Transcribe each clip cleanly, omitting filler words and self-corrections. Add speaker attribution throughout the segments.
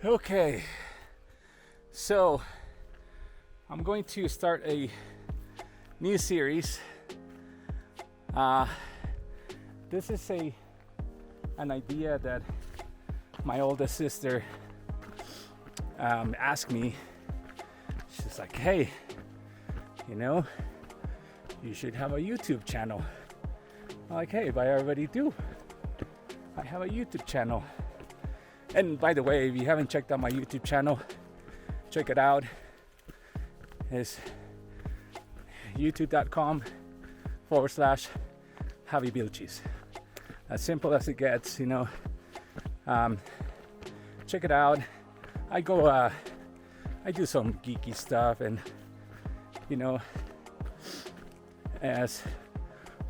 Speaker 1: Okay, so I'm going to start a new series. This is an idea that my oldest sister asked me. She's like, hey, you should have a YouTube channel. I'm like, hey, but I already do. I have a YouTube channel. And by the way, if you haven't checked out my YouTube channel, check it out. It's youtube.com/javier Vilchis. As simple as it gets, check it out. I do some geeky stuff, and as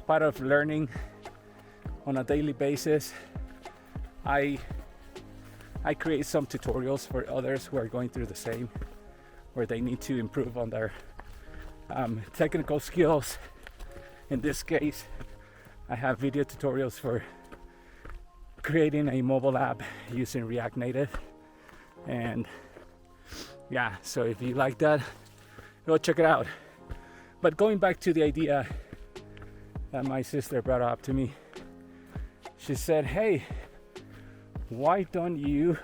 Speaker 1: part of learning on a daily basis, I create some tutorials for others who are going through the same, where they need to improve on their technical skills. In this case, I have video tutorials for creating a mobile app using React Native. And yeah, so if you like that, go check it out. But going back to the idea that my sister brought up to me, she said, hey, why don't you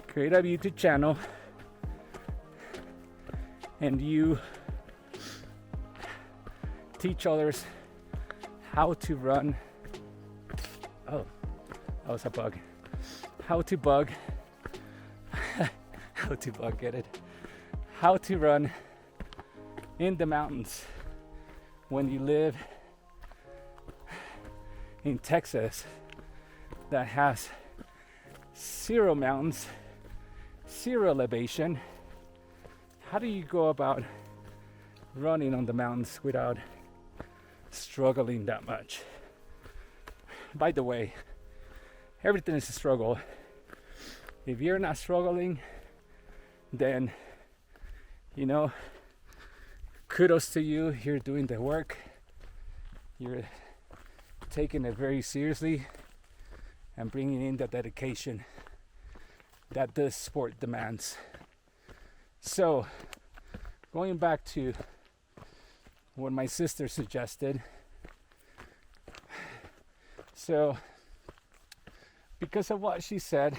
Speaker 1: create a YouTube channel and you teach others how to run, oh, that was a bug, how to run in the mountains when you live in Texas that has zero mountains, zero elevation. How do you go about running on the mountains without struggling that much? By the way, everything is a struggle. If you're not struggling, then kudos to you. You're doing the work. You're taking it very seriously and bringing in the dedication that this sport demands. So, going back to what my sister suggested, so because of what she said,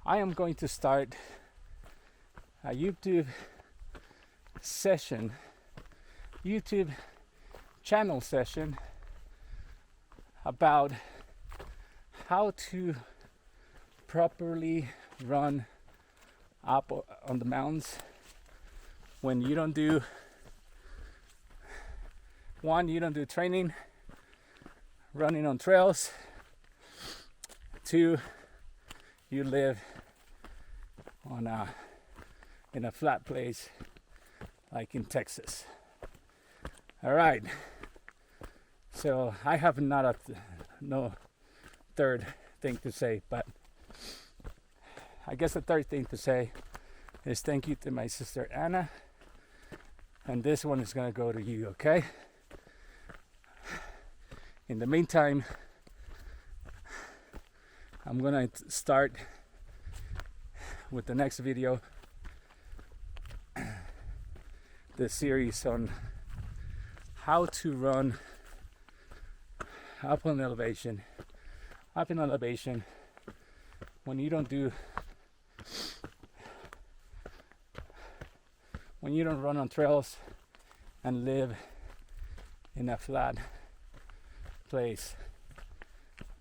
Speaker 1: I am going to start a YouTube channel session about how to properly run up on the mountains when you don't do training, running on trails. 2, you live in a flat place like in Texas. All right. So I have no third thing to say, but I guess the third thing to say is thank you to my sister Anna, and this one is gonna go to you, okay? In the meantime, I'm gonna start with the next video, the series on how to run up in elevation when you don't run on trails and live in a flat place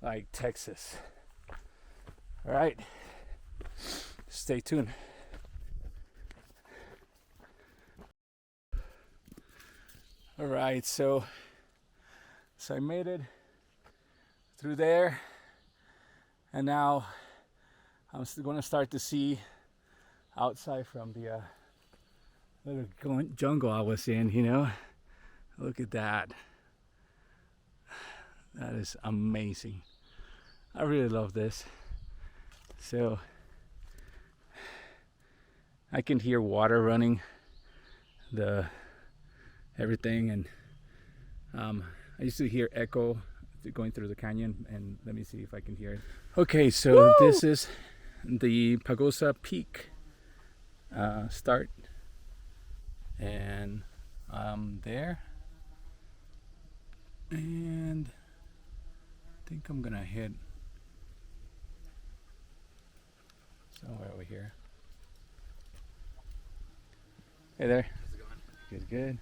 Speaker 1: like Texas. All right, stay tuned. All right, so I made it through there, and now I'm going to start to see outside from the little jungle I was in. Look at that. That is amazing. I really love this. So I can hear water running, everything, and I used to hear echo going through the canyon, and let me see if I can hear it. Okay, so this is the Pagosa Peak start, and I'm there, and I think I'm gonna hit somewhere over here. Hey there.
Speaker 2: How's it going?
Speaker 1: Good, good.